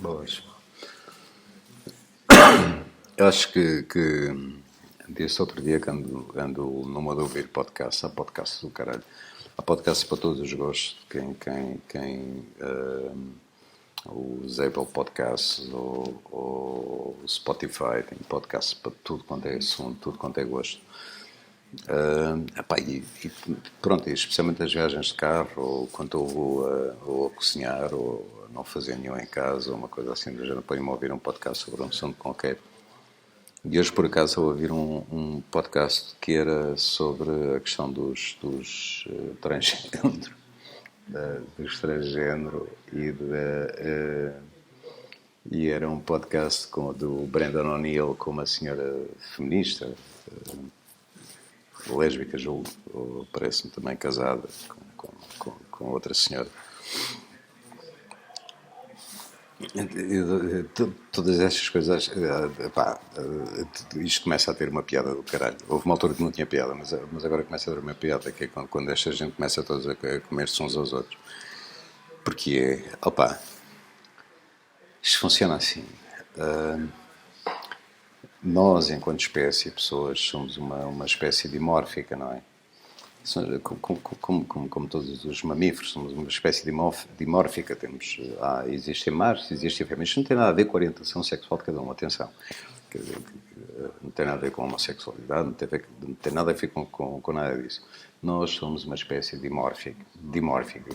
Boas. Eu acho que disse outro dia que ando numa de ouvir podcast, há podcasts do caralho. Há podcasts para todos os gostos, os Apple Podcasts ou o Spotify, tem podcasts para tudo quanto é assunto, tudo quanto é gosto. Pronto, especialmente as viagens de carro, ou quando eu vou a cozinhar, ou a não fazer nenhum em casa, ou uma coisa assim do género, ponho-me a ouvir um podcast sobre um assunto qualquer. E hoje, por acaso, eu ouvi um podcast que era sobre a questão dos transgênero e era um podcast do Brendan O'Neill com uma senhora feminista, lésbica, julgo, ou parece-me também casada com outra senhora. Todas estas coisas, isto começa a ter uma piada do caralho. Houve uma altura que não tinha piada, mas agora começa a ter uma piada, que é quando esta gente começa todos a comer-se uns aos outros. Porque isto funciona assim. Nós, enquanto espécie, pessoas, somos uma espécie dimórfica, não é? Como todos os mamíferos, somos uma espécie dimórfica. Existem machos, existem fêmeas. Isto não tem nada a ver com a orientação sexual de cada um, atenção. Quer dizer, não tem nada a ver com a homossexualidade, não tem nada a ver com nada disso. Nós somos uma espécie dimórfica.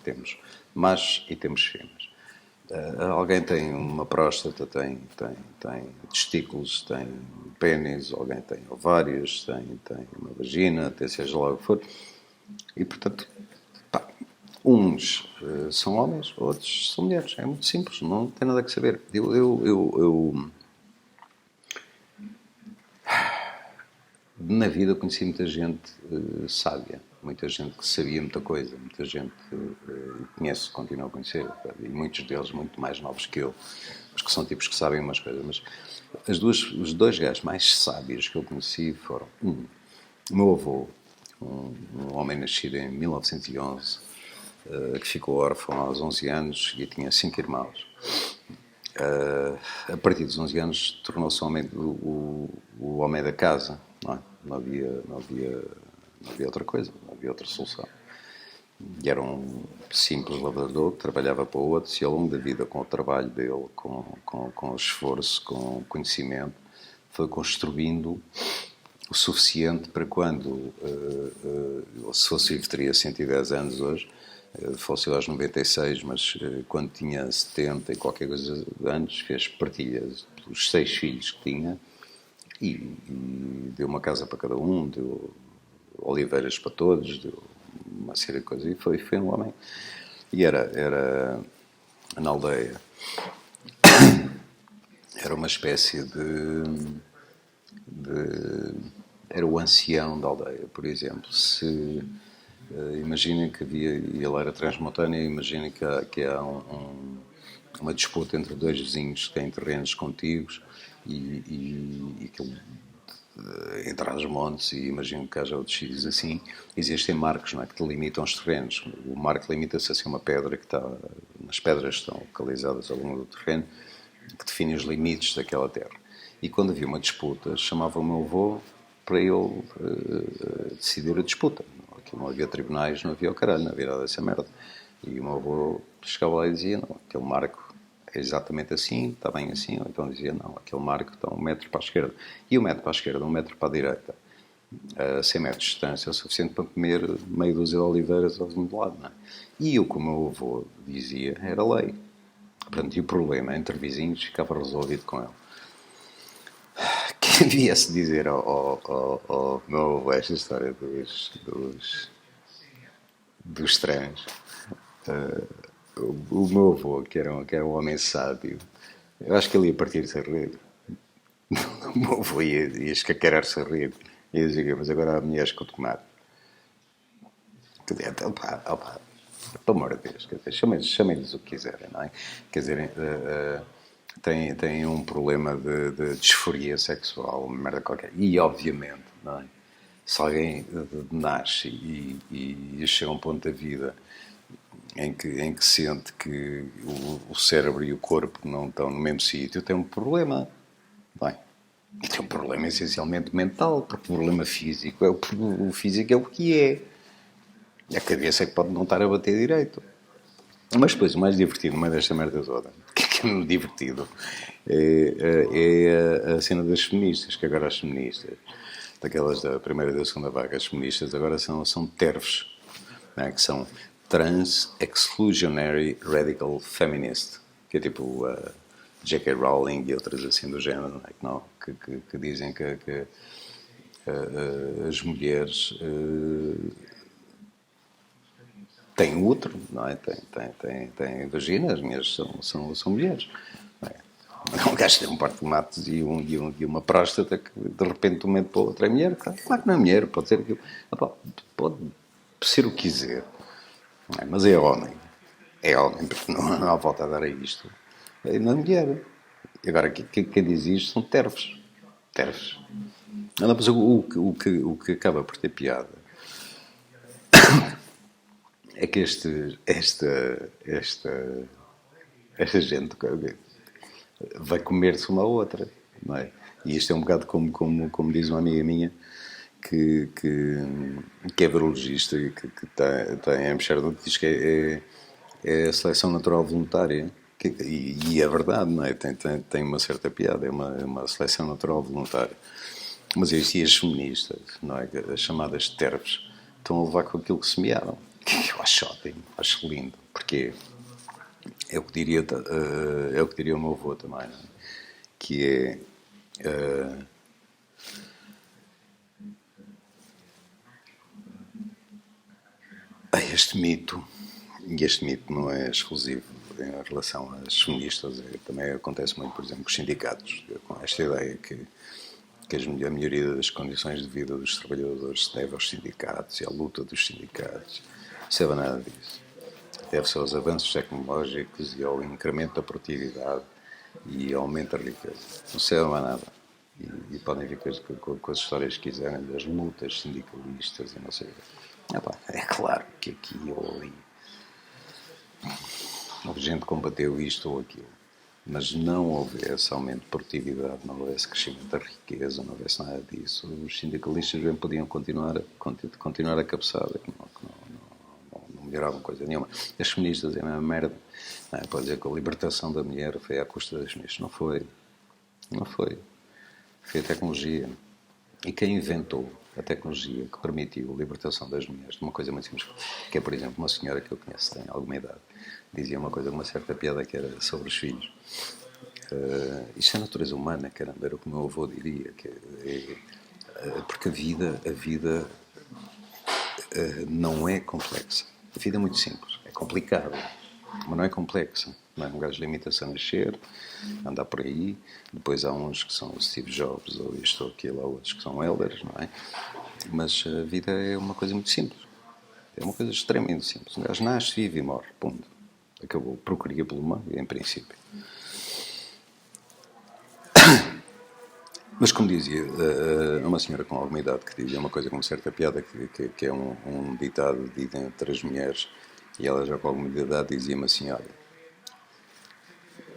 Temos machos e temos fêmeas. Alguém tem uma próstata, tem testículos, tem pênis, alguém tem ovários, tem uma vagina, seja lá o que for. E, portanto, uns são homens, outros são mulheres. É muito simples, não tem nada a saber. Na vida conheci muita gente sábia, muita gente que sabia muita coisa, muita gente conhece, continua a conhecer, e muitos deles muito mais novos que eu, mas que são tipos que sabem umas coisas. Mas os dois gajos mais sábios que eu conheci foram o meu avô, um homem nascido em 1911, que ficou órfão aos 11 anos e tinha 5 irmãos. A partir dos 11 anos tornou-se o homem da casa, não é? Não havia outra coisa, não havia outra solução. E era um simples lavrador que trabalhava para outros, e ao longo da vida, com o trabalho dele, com esforço, com conhecimento, foi construindo o suficiente para quando, se fosse vivo, teria 110 anos hoje, faleceu aos 96, mas quando tinha 70 e qualquer coisa de anos, fez partilhas dos 6 filhos que tinha e deu uma casa para cada um, deu oliveiras para todos, deu uma série de coisas, e foi um homem. E era na aldeia, era uma espécie era o ancião da aldeia, por exemplo. Se imaginem que ele era transmontâneo, imaginem que há uma disputa entre dois vizinhos que têm terrenos contíguos e que entre os montes, e imagino que haja outros sítios assim, existem marcos, não é, que delimitam os terrenos. O marco limita-se a ser uma pedra que está, nas pedras estão localizadas ao longo do terreno, que define os limites daquela terra. E quando havia uma disputa, chamava o meu avô para ele decidir a disputa. Aqui não havia tribunais, não havia o caralho, não havia nada dessa merda. E o meu avô chegava lá e dizia, não, aquele marco é exatamente assim, está bem assim, ou então dizia, não, aquele marco está 1 metro para a esquerda. E 1 metro para a esquerda, 1 metro para a direita, a 100 metros de distância, é o suficiente para comer meio dúzia de oliveiras ao vizinho de lado, não é? E o que o meu avô dizia era lei. Portanto, e o problema entre vizinhos ficava resolvido com ele. Quem viesse dizer ao meu avô esta história dos trens, o meu avô, que era um homem sábio, eu acho que ele ia partir-se a rir. O meu avô ia escaquerar-se a rir. Ia dizer, mas agora há mulheres com o tomate. Pelo amor de Deus, chamem-lhes o que quiserem, não é? Quer dizer, tem um problema de disforia sexual, uma merda qualquer. E, obviamente, não é? Se alguém nasce e chega a um ponto da vida em que sente que o cérebro e o corpo não estão no mesmo sítio, tem um problema. Bem, e tem um problema essencialmente mental, porque o problema físico o físico é o que é. E a cabeça é que pode não estar a bater direito. Mas depois, o mais divertido no meio desta merda toda, que é muito divertido, é a cena das feministas, que agora as feministas, daquelas da primeira e da segunda vaga, as feministas agora são TERFs, né, que são Trans Exclusionary Radical Feminist, que é tipo a J.K. Rowling e outras assim do género, né, que dizem que as mulheres têm útero, não é? Têm vagina, as mulheres são mulheres. Não é? Um gajo tem um par de tomates e uma próstata que de repente de um momento para o outro é mulher. Claro que não é mulher, pode ser aquilo. Pode ser o que quiser. Não é? Mas é homem. É homem, porque não há volta a dar a isto. Não é mulher. E agora, quem diz isto são terfos. Terfos. Não, mas o que acaba por ter piada é que esta gente vai comer-se uma à outra, não é? E isto é um bocado como diz uma amiga minha que é virologista e que está em Amsterdão, diz que é a seleção natural voluntária. E é verdade, não é? Tem uma certa piada, é uma seleção natural voluntária. Mas e as feministas, não é? As chamadas TERFs, estão a levar com aquilo que semearam. Que eu acho ótimo, acho lindo, porque é o que diria o meu avô também, não é? Que é este mito, e este mito não é exclusivo em relação às feministas, também acontece muito, por exemplo, com os sindicatos, com esta ideia que a melhoria das condições de vida dos trabalhadores se deve aos sindicatos e à luta dos sindicatos. Não serve nada disso. Deve-se aos avanços tecnológicos e ao incremento da produtividade e ao aumento da riqueza. Não serve a nada. E podem vir com as histórias que quiserem das lutas sindicalistas e não sei o quê. É claro que aqui ou ali a gente combateu isto ou aquilo. Mas não houvesse aumento de produtividade, não houvesse crescimento da riqueza, não houvesse nada disso, os sindicalistas bem podiam continuar a cabeçada, que não melhoravam coisa nenhuma. As feministas é a mesma merda. Não, pode dizer que a libertação da mulher foi à custa das feministas. Não foi. Não foi. Foi a tecnologia. E quem inventou a tecnologia que permitiu a libertação das mulheres de uma coisa muito simples, que é, por exemplo, uma senhora que eu conheço, tem alguma idade, dizia uma coisa com uma certa piada que era sobre os filhos. Isto é natureza humana, caramba, era o que o meu avô diria, porque a vida não é complexa. A vida é muito simples, é complicada, mas não é complexa. Não é? Um gajo limita-se a nascer, andar por aí, depois há uns que são o Steve Jobs, ou isto ou aquilo, há outros que são elders, não é? Mas a vida é uma coisa muito simples. É uma coisa extremamente simples. Um gajo nasce, vive e morre. Ponto. Acabou. Procria pelo meio, em princípio. Mas, como dizia, uma senhora com alguma idade que dizia uma coisa com certa piada, que é um ditado dito entre as mulheres, e ela já com alguma idade dizia-me assim, olha,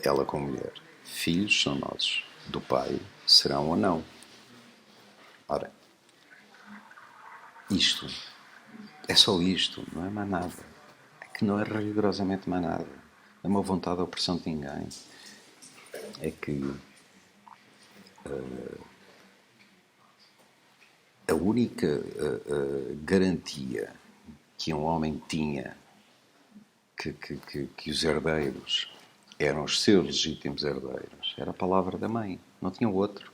ela com mulher, filhos são nossos, do pai serão ou não. Ora, isto, é só isto, não é mais nada. É que não é rigorosamente mais nada. É uma vontade de opressão de ninguém. É que a única garantia que um homem tinha que os herdeiros eram os seus legítimos herdeiros era a palavra da mãe, não tinham outro.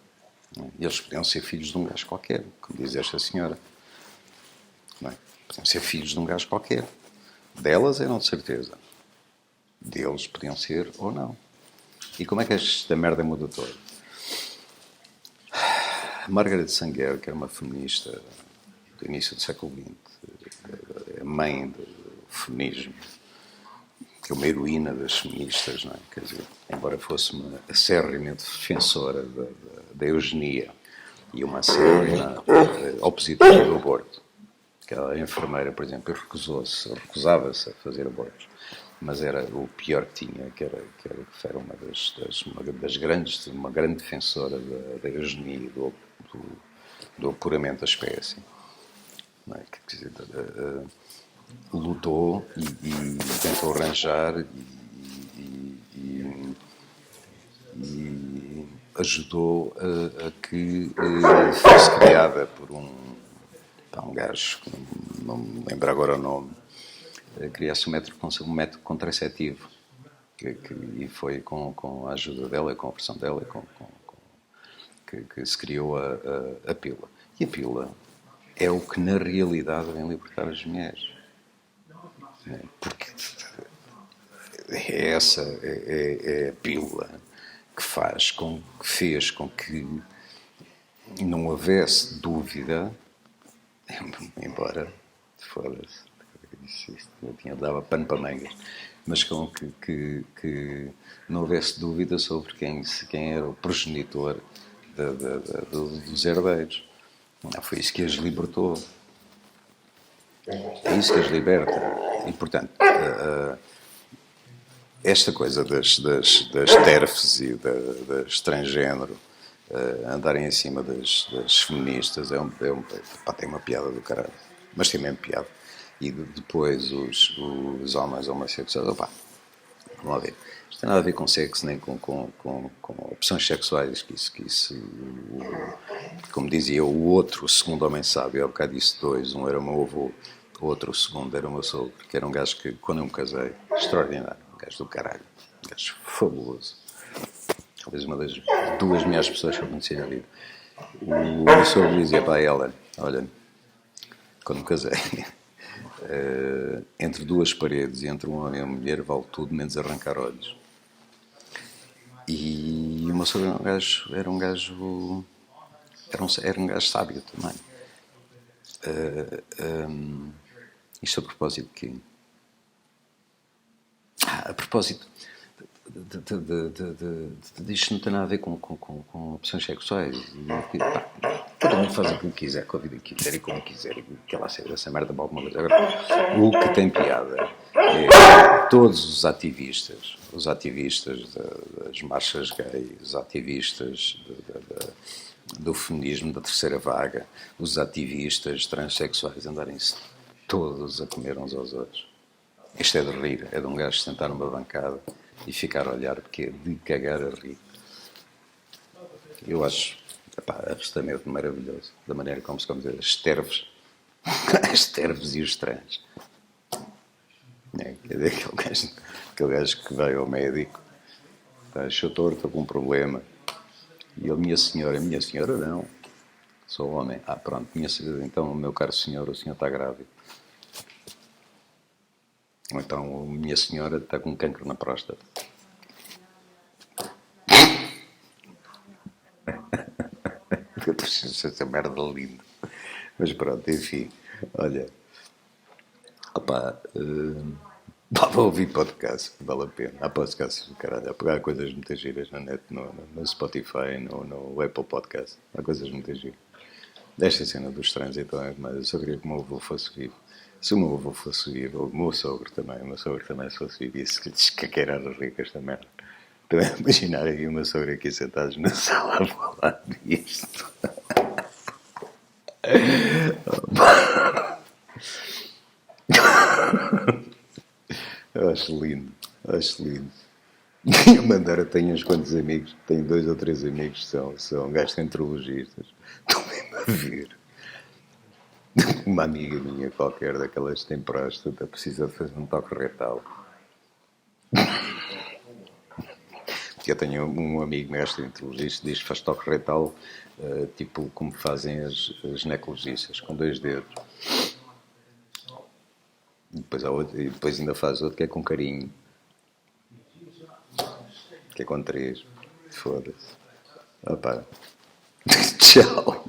Eles podiam ser filhos de um gajo qualquer, como diz esta senhora. Não é? Podiam ser filhos de um gajo qualquer. Delas eram de certeza. Deles podiam ser ou não. E como é que esta merda muda toda? Margaret Sanger, que era uma feminista do início do século XX, a mãe do feminismo, que é uma heroína das feministas, não é? Quer dizer, embora fosse uma acérrima defensora da eugenia e uma acérrima opositora do aborto, Aquela enfermeira, por exemplo, recusava-se a fazer abortos, mas era o pior que tinha, que era uma das grandes, uma grande defensora da eugenia, do apuramento da espécie. Não é? Quer dizer, lutou e tentou arranjar e ajudou a que fosse criada por um gajo, que não me lembro agora o nome, criasse um método contraceptivo. E foi com a ajuda dela, com a pressão dela, que se criou a pílula. E a pílula é o que na realidade vem libertar as mulheres. Porque é a pílula que fez com que não houvesse dúvida, embora, foda-se, eu dava pano para mangas, mas com que não houvesse dúvida sobre quem era o progenitor dos herdeiros. Foi isso que as libertou. É isso que as liberta. E, portanto, esta coisa das TERFs e das transgênero andarem em cima das feministas tem uma piada do caralho. Mas tem mesmo piada. E depois os homens homossexuais, vamos lá ver. Isto tem nada a ver com sexo, nem com opções sexuais, que isso como dizia o segundo homem sábio, há bocado disse dois, um era o meu avô, o outro, o segundo, era o meu sogro, que era um gajo que, quando eu me casei, extraordinário, um gajo do caralho, um gajo fabuloso, talvez uma das duas melhores pessoas que eu conheci na vida. O meu sogro dizia para ela, olha, quando me casei, entre duas paredes e entre um homem e uma mulher vale tudo menos arrancar olhos. E o meu sogro era um gajo sábio também. Isto a propósito de quê? A propósito isto não tem nada a ver com opções sexuais. Cada um faz aquilo que quiser, com a vida que quiser e como quiser, que ela seja essa merda para alguma coisa. Agora, o que tem piada é todos os ativistas das marchas gays, os ativistas do feminismo da terceira vaga, os ativistas transexuais andarem-se todos a comer uns aos outros. Isto é de rir, é de um gajo sentar numa bancada e ficar a olhar, porque é de cagar a rir. Eu acho absolutamente maravilhoso, da maneira como se dizer, as terves e os trans. Quer dizer, aquele gajo que vai ao médico, estou torto, estou com um problema. E ele, minha senhora não, sou homem. Pronto, então, meu caro senhor, o senhor está grávido. Ou então, minha senhora está com cancro na próstata. Essa merda linda. Mas pronto, enfim, olha. Vou ouvir podcast, vale a pena. Há podcasts do caralho, há pegar coisas muito giras na net, no Spotify, no Apple Podcast. Há coisas muito giras. Desta cena dos trans, então, mas eu só queria que o meu avô fosse vivo. Se o meu avô fosse vivo, o meu sogro também se fosse vivo, isso que descaqueirar as ricas esta merda. Estou a imaginar aqui o meu sogro aqui sentados na sala a falar disto. Eu acho lindo. E a Mandara tem uns quantos amigos, tem 2 ou 3 amigos que são gastroenterologistas. Estão mesmo a ver. Uma amiga minha qualquer, daquelas que tem próstata, precisa de fazer um toque retal. Eu tenho um amigo gastroenterologista que diz que faz toque retal, tipo como fazem as ginecologistas, com 2 dedos. E depois ainda faz outro que é com carinho. Que é com 3. Foda-se. Tchau.